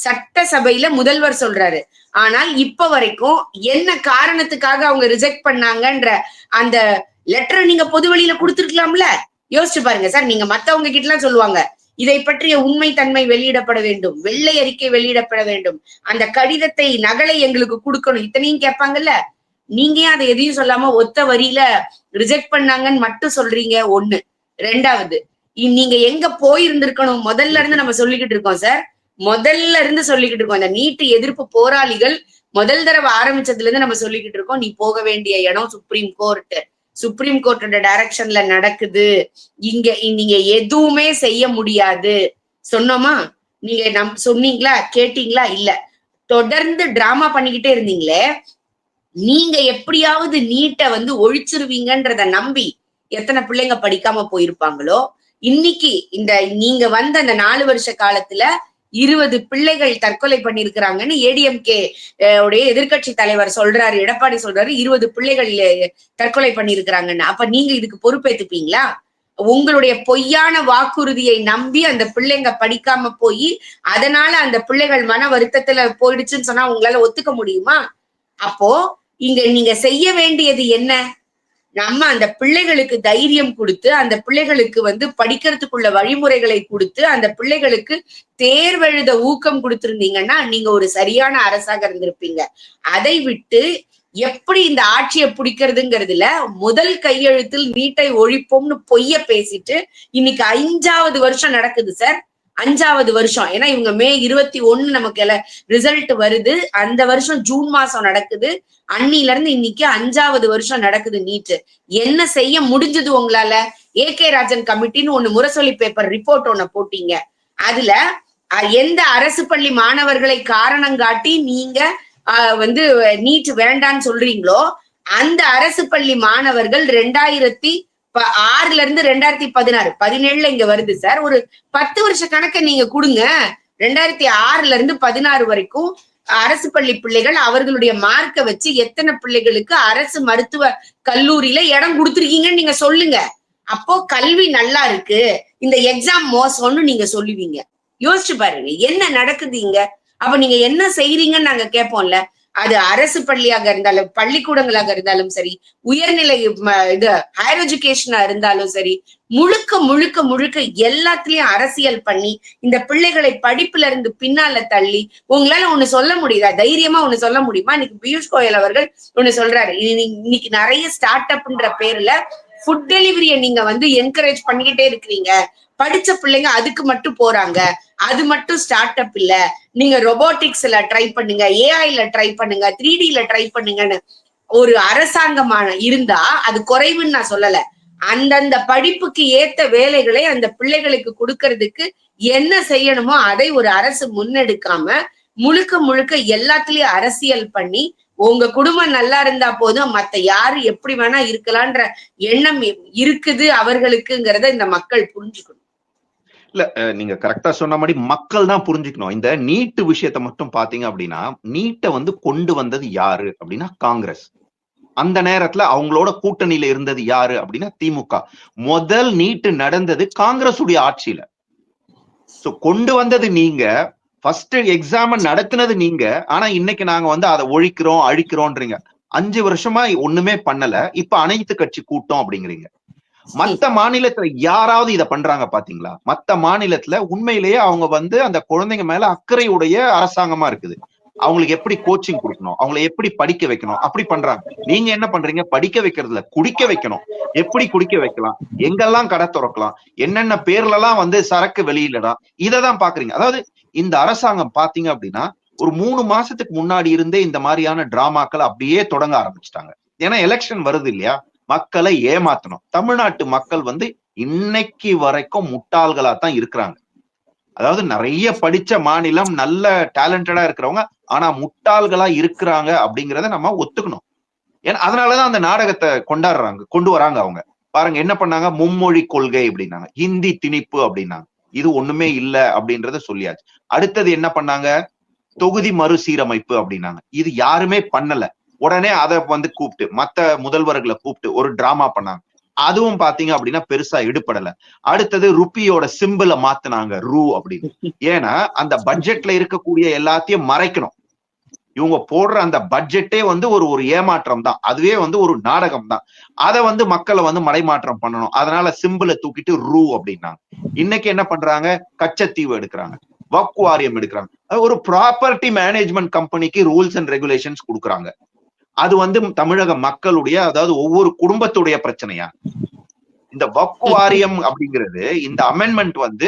சட்டசபையில முதல்வர் சொல்றாரு. ஆனால் இப்ப வரைக்கும் என்ன காரணத்துக்காக அவங்க ரிஜெக்ட் பண்ணாங்கன்ற அந்த லெட்டரை நீங்க பொது வெளியில கொடுத்துருக்கலாம்ல. யோசிச்சு பாருங்க சார். நீங்க மத்தவங்க கிட்ட எல்லாம் சொல்லுவாங்க இதை பற்றிய உண்மை தன்மை வெளியிடப்பட வேண்டும், வெள்ளை அறிக்கை வெளியிடப்பட வேண்டும், அந்த கடிதத்தை நகலை எங்களுக்கு கொடுக்கணும், இத்தனையும் கேட்பாங்கல்ல. நீங்க அதை எதையும் சொல்லாம ஒத்த வரியில ரிஜெக்ட் பண்ணாங்கன்னு மட்டும் சொல்றீங்க. ஒண்ணு. ரெண்டாவது, நீங்க எங்க போயிருந்திருக்கணும் முதல்ல இருந்து நம்ம சொல்லிக்கிட்டு இருக்கோம் சார். முதல்ல இருந்து சொல்லிக்கிட்டு இருக்கோம். அந்த நீட்டு எதிர்ப்பு போராளிகள் முதல் தடவை ஆரம்பிச்சதுல இருந்து நம்ம சொல்லிக்கிட்டு இருக்கோம், நீ போக வேண்டிய இடம் சுப்ரீம் கோர்ட். சுப்ரீம் கோர்ட்டோட டைரக்ஷன்ல நடக்குது, இங்க நீங்க எதுவுமே செய்ய முடியாது சொன்னோமா? நீங்க சொன்னீங்களா? கேட்டீங்களா? இல்ல. தொடர்ந்து டிராமா பண்ணிக்கிட்டே இருந்தீங்களே. நீங்க எப்படியாவது நீட்டை வந்து ஒழிச்சிருவீங்கன்றத நம்பி எத்தனை பிள்ளைங்க படிக்காம போயிருப்பாங்களோ. இன்னைக்கு இந்த நீங்க வந்த அந்த 4 வருஷ காலத்துல 20 பிள்ளைகள் தற்கொலை பண்ணிருக்கிறாங்கன்னு ஏடிஎம்கே உடைய எதிர்கட்சி தலைவர் சொல்றாரு, எடப்பாடி சொல்றாரு 20 பிள்ளைகள் தற்கொலை பண்ணிருக்கிறாங்கன்னு. அப்ப நீங்க இதுக்கு பொறுப்பேத்துப்பீங்களா? உங்களுடைய பொய்யான வாக்குறுதியை நம்பி அந்த பிள்ளைங்க படிக்காம போய் அதனால அந்த பிள்ளைகள் மன வருத்தத்துல போயிடுச்சுன்னு சொன்னா உங்களால ஒத்துக்க முடியுமா? அப்போ இங்க நீங்க செய்ய வேண்டியது என்ன? நம்ம அந்த பிள்ளைகளுக்கு தைரியம் கொடுத்து, அந்த பிள்ளைகளுக்கு படிக்கிறதுக்குள்ள வழிமுறைகளை கொடுத்து, அந்த பிள்ளைகளுக்கு தேர்வெழுத ஊக்கம் கொடுத்திருந்தீங்கன்னா நீங்க ஒரு சரியான அரசாக இருந்திருப்பீங்க. அதை விட்டு எப்படி இந்த ஆட்சியை பிடிக்கிறதுங்கிறதுல முதல் கையெழுத்தில் நீட்டை ஒழிப்போம்னு பொய்ய பேசிட்டு இன்னைக்கு 5வது வருஷம் நடக்குது சார். 5வது வருஷம். ஏன்னா இவங்க மே 21 நமக்கு ரிசல்ட் வருது. அந்த வருஷம் ஜூன் மாசம் நடக்குது. அன்னில இருந்து இன்னைக்கு 5வது வருஷம் நடக்குது நீட். என்ன செய்ய முடிஞ்சது உங்களால? ஏகே ராஜன் கமிட்டின்னு ஒண்ணு முரசொலி பேப்பர் ரிப்போர்ட் ஒண்ணு போட்டீங்க. அதுல எந்த அரசு பள்ளி மாணவர்களை காரணம் காட்டி நீங்க நீட் வேண்டான்னு சொல்றீங்களோ அந்த அரசு பள்ளி மாணவர்கள் 2006 இருந்து 2016 17 இங்க வருது சார். ஒரு 10 வருஷ கணக்க நீங்க கொடுங்க. 2006 இருந்து 16 வரைக்கும் அரசு பள்ளி பிள்ளைகள் அவர்களுடைய மார்க்க வச்சு எத்தனை பிள்ளைகளுக்கு அரசு மருத்துவ கல்லூரியில இடம் கொடுத்துருக்கீங்கன்னு நீங்க சொல்லுங்க. அப்போ கல்வி நல்லா இருக்கு, இந்த எக்ஸாம் மோசம்னு நீங்க சொல்லுவீங்க. யோசிச்சு பாருங்க என்ன நடக்குது இங்க. அப்ப நீங்க என்ன செய்றீங்கன்னு நாங்க கேட்போம்ல. அது அரசு பள்ளியாக இருந்தாலும், பள்ளிக்கூடங்களாக இருந்தாலும் சரி, உயர்நிலை ஹையர் எஜுகேஷனா இருந்தாலும் சரி, முழுக்க முழுக்க முழுக்க எல்லாத்துலயும் அரசியல் பண்ணி இந்த பிள்ளைகளை படிப்புல இருந்து பின்னால தள்ளி உங்களால ஒண்ணு சொல்ல முடியுதா? தைரியமா ஒண்ணு சொல்ல முடியுமா? இன்னைக்கு பியூஷ் கோயல் அவர்கள் ஒண்ணு சொல்றாரு. இன்னைக்கு நிறைய ஸ்டார்ட் அப்ன்ற பேர்ல ஃபுட் டெலிவரியை நீங்க என்கரேஜ் பண்ணிக்கிட்டே இருக்கிறீங்க. படிச்ச பிள்ளைங்க அதுக்கு மட்டும் போறாங்க. அது மட்டும் ஸ்டார்ட் அப் இல்ல. நீங்க ரொபோட்டிக்ஸ்ல ட்ரை பண்ணுங்க, ஏஐல ட்ரை பண்ணுங்க, 3Dல ட்ரை பண்ணுங்கன்னு ஒரு அரசாங்கமான இருந்தா அது குறைவுன்னு நான் சொல்லல. அந்தந்த படிப்புக்கு ஏத்த வேலைகளை அந்த பிள்ளைகளுக்கு கொடுக்கறதுக்கு என்ன செய்யணுமோ அதை ஒரு அரசு முன்னெடுக்காம முழுக்க முழுக்க எல்லாத்துலயும் அரசியல் பண்ணி உங்க குடும்பம் நல்லா இருந்தா போதும், மத்த யாரு எப்படி வேணா இருக்கலான்ற எண்ணம் இருக்குது அவர்களுக்குங்கிறத இந்த மக்கள் புரிஞ்சுக்கணும். இல்ல நீங்க கரெக்டா சொன்ன மாதிரி மக்கள் தான் புரிஞ்சுக்கணும். இந்த நீட் விஷயத்த மட்டும் பாத்தீங்க அப்படின்னா, நீட்டை கொண்டு வந்தது யாரு அப்படின்னா காங்கிரஸ். அந்த நேரத்துல அவங்களோட கூட்டணியில இருந்தது யாரு அப்படின்னா திமுக. முதல் நீட் நடந்தது காங்கிரஸ் உடைய ஆட்சியில. சோ கொண்டு வந்தது நீங்க, ஃபர்ஸ்ட் எக்ஸாம் நடத்தினது நீங்க. ஆனா இன்னைக்கு நாங்க அதை ஒழிக்கிறோம் அழிக்கிறோம்ன்றீங்க. 5 வருஷமா ஒண்ணுமே பண்ணல, இப்ப அனைத்து கட்சி கூட்டம் அப்படிங்கிறீங்க. மத்த மாநிலத்துல யாராவது இத பண்றாங்க பாத்தீங்களா? மத்த மாநிலத்துல உண்மையிலேயே அவங்க அந்த குழந்தைங்க மேல அக்கறையுடைய அரசாங்கமா இருக்குது. அவங்களுக்கு எப்படி கோச்சிங் கொடுக்கணும், அவங்களை எப்படி படிக்க வைக்கணும், அப்படி பண்றாங்க. நீங்க என்ன பண்றீங்க? படிக்க வைக்கிறதுல குடிக்க வைக்கணும். எப்படி குடிக்க வைக்கலாம், எங்கெல்லாம் கடை திறக்கலாம், என்னென்ன பேர்ல எல்லாம் சரக்கு வெளியிடலாம், இததான் பாக்குறீங்க. அதாவது இந்த அரசாங்கம் பாத்தீங்க அப்படின்னா ஒரு 3 மாசத்துக்கு முன்னாடி இருந்தே இந்த மாதிரியான டிராமாக்கள் அப்படியே தொடங்க ஆரம்பிச்சுட்டாங்க. ஏன்னா எலெக்ஷன் வருது இல்லையா, மக்களை ஏமாத்தணும். தமிழ்நாட்டு மக்கள் இன்னைக்கு வரைக்கும் முட்டாள்களா தான் இருக்கிறாங்க. அதாவது நிறைய படிச்ச மாநிலம், நல்ல டேலண்டடா இருக்கிறவங்க, ஆனா முட்டாள்களா இருக்கிறாங்க அப்படிங்கிறத நம்ம ஒத்துக்கணும். ஏன்னா அதனாலதான் அந்த நாடகத்தை கொண்டு வராங்க. அவங்க பாருங்க என்ன பண்ணாங்க, மும்மொழி கொள்கை அப்படின்னாங்க, ஹிந்தி திணிப்பு அப்படின்னாங்க. இது ஒண்ணுமே இல்ல அப்படின்றத சொல்லியாச்சு. அடுத்தது என்ன பண்ணாங்க, தொகுதி மறுசீரமைப்பு அப்படின்னாங்க. இது யாருமே பண்ணல. உடனே அதை கூப்பிட்டு மத்த முதல்வர்களை கூப்பிட்டு ஒரு டிராமா பண்ணாங்க. அதுவும் பாத்தீங்க அப்படின்னா பெருசா எடுபடல. அடுத்தது ருப்பியோட சிம்பிளை மாத்தினாங்க, ரூ அப்படின்னு. ஏன்னா அந்த பட்ஜெட்ல இருக்கக்கூடிய எல்லாத்தையும் மறைக்கணும். இவங்க போடுற அந்த பட்ஜெட்டே ஒரு ஏமாற்றம் தான். அதுவே ஒரு நாடகம் தான். அதை மக்களை மடைமாற்றம் பண்ணணும். அதனால சிம்பிளை தூக்கிட்டு ரூ அப்படின்னாங்க. இன்னைக்கு என்ன பண்றாங்க, கச்சத்தீவு எடுக்கிறாங்க, வக்ஃப் வாரியம் எடுக்கிறாங்க. ஒரு ப்ராப்பர்ட்டி மேனேஜ்மெண்ட் கம்பெனிக்கு ரூல்ஸ் அண்ட் ரெகுலேஷன்ஸ் கொடுக்குறாங்க. அது தமிழக மக்களுடைய, அதாவது ஒவ்வொரு குடும்பத்துடைய பிரச்சனையா? இந்த வக்ஃப் வாரியம் அப்படிங்கிறது, இந்த அமெண்ட்மெண்ட்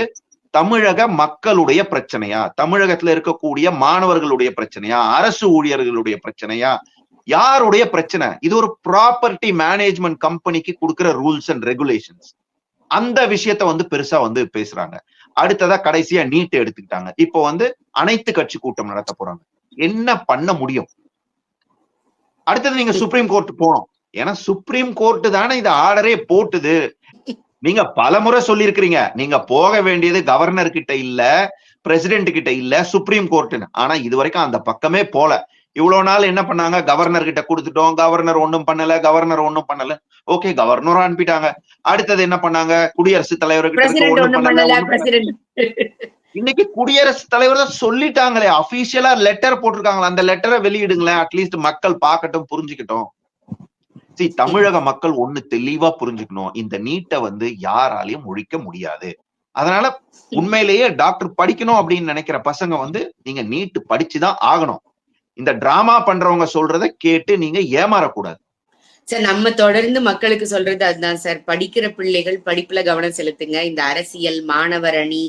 தமிழக மக்களுடைய பிரச்சனையா, தமிழகத்துல இருக்கக்கூடிய மாணவர்களுடைய பிரச்சனையா, அரசு ஊழியர்களுடைய பிரச்சனையா, யாருடைய பிரச்சனை? இது ஒரு ப்ராப்பர்ட்டி மேனேஜ்மெண்ட் கம்பெனிக்கு கொடுக்கிற ரூல்ஸ் அண்ட் ரெகுலேஷன்ஸ். அந்த விஷயத்த பெருசா பேசுறாங்க. அடுத்ததா கடைசியா நீட் எடுத்துக்கிட்டாங்க. இப்போ அனைத்து கட்சி கூட்டம் நடத்த போறாங்க. என்ன பண்ண முடியும்? அடுத்தது நீங்க சுப்ரீம் கோர்ட் போனோம். ஏன்னா சுப்ரீம் கோர்ட் தானே இந்த ஆர்டரே போட்டுது. நீங்க பலமுறை சொல்லியிருக்கிறீங்க, நீங்க போக வேண்டியது கவர்னர் கிட்ட இல்ல, பிரசிடென்ட் கிட்ட இல்ல, சுப்ரீம் கோர்ட்னு. ஆனா இது வரைக்கும் அந்த பக்கமே போல. இவ்வளவு நாள் என்ன பண்ணாங்க, கவர்னர் கிட்ட கொடுத்துட்டோம், கவர்னர் ஒண்ணும் பண்ணல. ஓகே, கவர்னரும் அனுப்பிட்டாங்க. அடுத்தது என்ன பண்ணாங்க, குடியரசுத் தலைவர் கிட்ட ஒண்ணும் பண்ணல. இன்னைக்கு குடியரசுத் தலைவர் தான் சொல்லிட்டாங்களே, அபிஷியலா லெட்டர் போட்டிருக்காங்களா, அந்த லெட்டரை வெளியிடுங்களேன், அட்லீஸ்ட் மக்கள் பார்க்கட்டும், புரிஞ்சுக்கிட்டோம். தமிழக மக்கள் ஒண்ணு தெளிவா புரிஞ்சுக்கணும், இந்த நீட்டை வந்து யாராலையும் ஒழிக்க முடியாது. அதனால உண்மையிலேயே டாக்டர் படிக்கணும் அப்படின்னு நினைக்கிற பசங்க வந்து நீங்க நீட் படிச்சுதான் ஆகணும். இந்த டிராமா பண்றவங்க சொல்றதை கேட்டு நீங்க ஏமாறக்கூடாது. சார் நம்ம தொடர்ந்து மக்களுக்கு சொல்றது அதுதான் சார். படிக்கிற பிள்ளைகள் படிப்புல கவனம் செலுத்துங்க. இந்த அரசியல், மாணவர் அணி,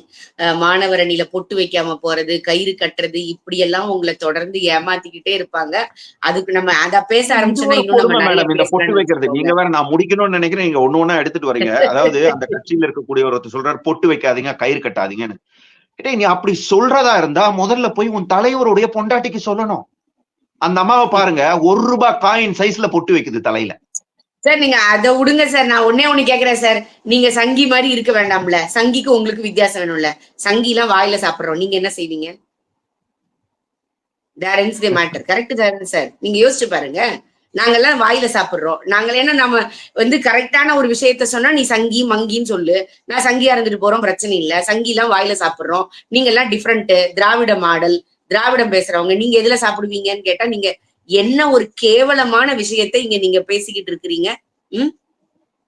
மாணவர் அணியில பொட்டு வைக்காம போறது, கயிறு கட்டுறது, இப்படி எல்லாம் உங்களை தொடர்ந்து ஏமாத்திக்கிட்டே இருப்பாங்க. அதுக்கு நம்ம அத பேச ஆரம்பிச்சோம்னா இன்னும் நம்ம நிறைய இந்த பொட்டு வைக்கிறது நீங்க வேற, நான் முடிக்கணும்னு நினைக்கிறேன், நீங்க ஒண்ணு ஒண்ணா எடுத்துட்டு வரீங்க. அதாவது அந்த கட்சியில இருக்கக்கூடிய ஒருத்தர் சொல்றாரு, பொட்டு வைக்காதீங்க, கயிறு கட்டாதீங்கன்னு. நீ அப்படி சொல்றதா இருந்தா முதல்ல போய் உன் தலைவருடைய பொண்டாட்டிக்கு சொல்லணும். அந்த அம்மாவை பாருங்க, ₹1 காயின் சைஸ்ல பொட்டு வைக்குது தலையில. சார் நீங்க அதை விடுங்க சார். நான் ஒண்ணு கேக்குறேன் சார். நீங்க சங்கி மாதிரி இருக்க வேண்டாம்ல? சங்கிக்கு உங்களுக்கு வித்தியாசம் வேணும்ல? சங்கி எல்லாம் வாயில சாப்பிடுறோம், நீங்க என்ன செய்வீங்க? தேர் எண்ட்ஸ் தி மேட்டர். கரெக்ட் தான் சார். நீங்க யோசிச்சு பாருங்க. நாங்கெல்லாம் வாயில சாப்பிடுறோம். நாங்கள் என்ன நம்ம வந்து கரெக்டான ஒரு விஷயத்த சொன்னா நீ சங்கி மங்கின்னு சொல்லு. நான் சங்கியா இருந்துட்டு போறோம், பிரச்சனை இல்ல. சங்கி எல்லாம் வாயில சாப்பிடுறோம். நீங்க எல்லாம் டிஃப்ரெண்ட், திராவிட மாடல், திராவிடம் பேசுறவங்க. நீங்க எதுல சாப்பிடுவீங்கன்னு கேட்டா நீங்க என்ன ஒரு கேவலமான விஷயத்தை இங்க நீங்க பேசிக்கிட்டு இருக்கிறீங்க.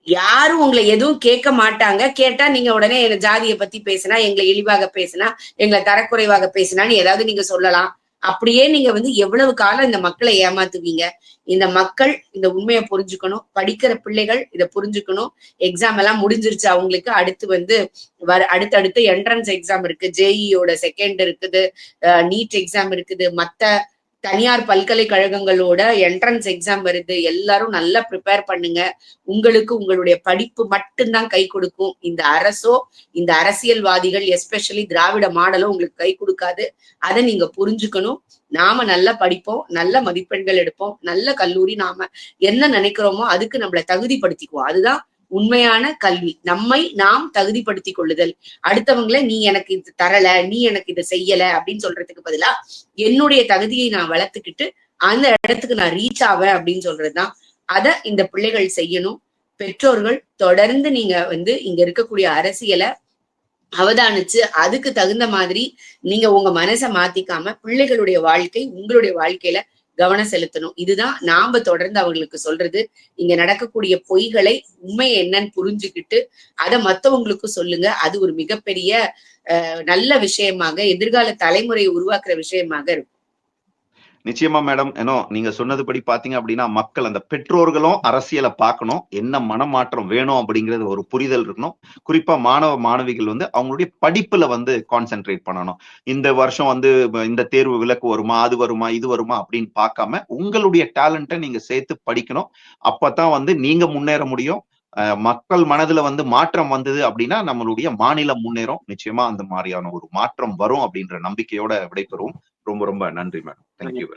யாரும் உங்களை எதுவும் கேட்க மாட்டாங்க. கேட்டா நீங்க உடனே எங்க ஜாதியை பத்தி பேசினா, எங்களை இழிவாக பேசினா, எங்களை தரக்குறைவாக பேசினான்னு ஏதாவது நீங்க சொல்லலாம். அப்படியே நீங்க வந்து எவ்வளவு காலம் இந்த மக்களை ஏமாத்துவீங்க? இந்த மக்கள் இந்த உண்மையை புரிஞ்சுக்கணும். படிக்கிற பிள்ளைகள் இதை புரிஞ்சுக்கணும். எக்ஸாம் எல்லாம் முடிஞ்சிருச்சு அவங்களுக்கு. அடுத்து வந்து அடுத்தடுத்து என்ட்ரன்ஸ் எக்ஸாம் இருக்கு, ஜேஇயோட செகண்ட் இருக்குது, நீட் எக்ஸாம் இருக்குது, மத்த தனியார் பல்கலைக்கழகங்களோட என்ட்ரன்ஸ் எக்ஸாம் வருது. எல்லாரும் நல்லா ப்ரிப்பேர் பண்ணுங்க. உங்களுக்கு உங்களுடைய படிப்பு மட்டும்தான் கை கொடுக்கும். இந்த அரசோ, இந்த அரசியல்வாதிகள், எஸ்பெஷலி திராவிட மாடலோ உங்களுக்கு கை கொடுக்காது. அதை நீங்க புரிஞ்சுக்கணும். நாம நல்லா படிப்போம், நல்ல மதிப்பெண்கள் எடுப்போம், நல்ல கல்லூரி நாம என்ன நினைக்கிறோமோ அதுக்கு நம்மளை தகுதிப்படுத்திக்குவோம். அதுதான் உண்மையான கல்வி. நம்மை நாம் தகுதிப்படுத்திக் கொள்ளுதல். அடுத்தவங்களை நீ எனக்கு இது தரல, நீ எனக்கு இதை செய்யல அப்படின்னு சொல்றதுக்கு பதிலா என்னுடைய தகுதியை நான் வளர்த்துக்கிட்டு அந்த இடத்துக்கு நான் ரீச் ஆவேன் அப்படின்னு சொல்றதுதான். அத இந்த பிள்ளைகள் செய்யணும். பெற்றோர்கள் தொடர்ந்து நீங்க வந்து இங்க இருக்கக்கூடிய அரசியலை அவதானிச்சு அதுக்கு தகுந்த மாதிரி நீங்க உங்க மனசை மாத்திக்காம பிள்ளைகளுடைய வாழ்க்கை, உங்களுடைய வாழ்க்கையில கவனம் செலுத்தணும். இதுதான் நாம தொடர்ந்து அவங்களுக்கு சொல்றது. இங்க நடக்கக்கூடிய பொய்களை உண்மை என்னன்னு புரிஞ்சுக்கிட்டு அதை மத்தவங்களுக்கு சொல்லுங்க. அது ஒரு மிகப்பெரிய நல்ல விஷயமாக, எதிர்கால தலைமுறையை உருவாக்குற விஷயமாக இருக்கும். நிச்சயமா மேடம். ஏன்னோ நீங்க சொன்னதுபடி பாத்தீங்க அப்படின்னா, மக்கள் அந்த பெற்றோர்களும் அரசியலை பார்க்கணும். என்ன மனமாற்றம் வேணும் அப்படிங்கிறது ஒரு புரிதல் இருக்கணும். குறிப்பா மாணவ மாணவிகள் வந்து அவங்களுடைய படிப்புல வந்து கான்சென்ட்ரேட் பண்ணணும். இந்த வருஷம் வந்து இந்த தேர்வு விலக்கு வருமா, அது வருமா, இது வருமா அப்படின்னு பார்க்காம உங்களுடைய டேலண்ட்டை நீங்க சேர்த்து படிக்கணும். அப்பதான் வந்து நீங்க முன்னேற முடியும். மக்கள் மனதுல வந்து மாற்றம் வந்தது அப்படின்னா நம்மளுடைய மாநிலம் முன்னேறும். நிச்சயமா அந்த மாதிரியான ஒரு மாற்றம் வரும் அப்படின்ற நம்பிக்கையோட விடைபெறுவோம். ரொம்ப ரொம்ப நன்றி மேடம். தேங்க்யூ.